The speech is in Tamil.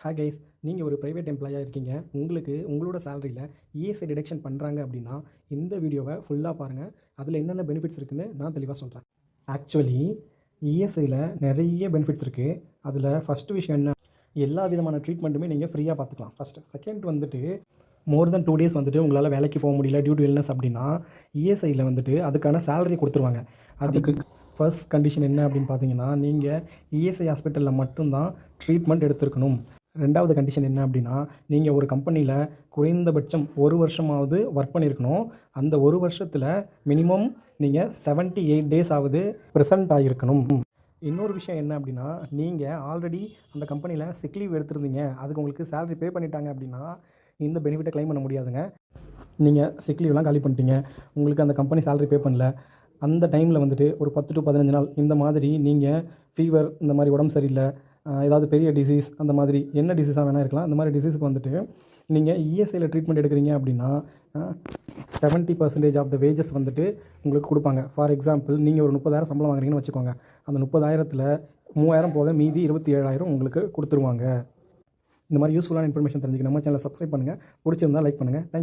ஹாய் கைஸ், நீங்கள் ஒரு ப்ரைவேட் எம்ப்ளாயாக இருக்கீங்க. உங்களுக்கு உங்களோட சேலரியில் இஎஸ்ஐ டிடக்ஷன் பண்ணுறாங்க அப்படின்னா இந்த வீடியோவை ஃபுல்லாக பாருங்கள். அதில் என்னென்ன பெனிஃபிட்ஸ் இருக்குதுன்னு நான் தெளிவாக சொல்கிறேன். ஆக்சுவலி இஎஸ்ஐயில் நிறைய பெனிஃபிட்ஸ் இருக்குது. அதில் ஃபஸ்ட்டு விஷயம் என்ன, எல்லா விதமான ட்ரீட்மெண்ட்டுமே நீங்கள் ஃப்ரீயாக பார்த்துக்கலாம். ஃபஸ்ட்டு செகண்ட் வந்துட்டு மோர் தென் 2 டேஸ் வந்துட்டு உங்களால் வேலைக்கு போக முடியல டியூ டு இல்னஸ் அப்படின்னா இஎஸ்ஐயில் வந்துட்டு அதுக்கான சேலரி கொடுத்துருவாங்க. அதுக்கு ஃபர்ஸ்ட் கண்டிஷன் என்ன அப்படின்னு பார்த்தீங்கன்னா, நீங்கள் இஎஸ்ஐ ஹாஸ்பிட்டலில் மட்டும்தான் ட்ரீட்மெண்ட் எடுத்துருக்கணும். ரெண்டாவது கண்டிஷன் என்ன அப்படின்னா, நீங்கள் ஒரு கம்பெனியில் குறைந்தபட்சம் 1 வருஷமாவது ஒர்க் பண்ணியிருக்கணும். அந்த 1 வருஷத்தில் மினிமம் நீங்கள் 78 டேஸ் ஆவது ப்ரெசென்ட் ஆகியிருக்கணும். இன்னொரு விஷயம் என்ன அப்படின்னா, நீங்கள் ஆல்ரெடி அந்த கம்பெனியில் சிக் லீவ் எடுத்திருந்தீங்க, அதுக்கு உங்களுக்கு சேலரி பே பண்ணிட்டாங்க அப்படின்னா இந்த பெனிஃபிட்டை க்ளைம் பண்ண முடியாதுங்க. நீங்கள் சிக் லீவ்லாம் காலி பண்ணிட்டீங்க, உங்களுக்கு அந்த கம்பெனி சேலரி பே பண்ணல, அந்த டைமில் வந்துட்டு ஒரு 10 to 15 நாள் இந்த மாதிரி நீங்கள் ஃபீவர், இந்த மாதிரி உடம்பு சரியில்லை, ஏதாவது பெரிய டிசீஸ், அந்த மாதிரி என்ன டிசீஸாக வேணால் இருக்கலாம், அந்த மாதிரி டிசீஸுக்கு வந்துட்டு நீங்கள் இஎஸ்ஐயில் ட்ரீட்மெண்ட் எடுக்கிறீங்க அப்படின்னா 70% ஆஃப் த வேஜஸ் வந்துட்டு உங்களுக்கு கொடுப்பாங்க. ஃபார் எக்ஸாம்பிள், நீங்கள் ஒரு 30,000 சம்பளம் வாங்குறீங்கன்னு வச்சுக்கோங்க. அந்த 30,000த்தில் 3,000 போக மீதி 27,000 உங்களுக்கு கொடுத்துருவாங்க. இந்த மாதிரி யூஸ்ஃபுல்லான இன்ஃபர்மேஷன் தெரிஞ்சுக்க நம்ம சேனலை சப்ஸ்கிரைப் பண்ணுங்கள். பிடிச்சிருந்தால் லைக் பண்ணுங்கள். தேங்க்யூ.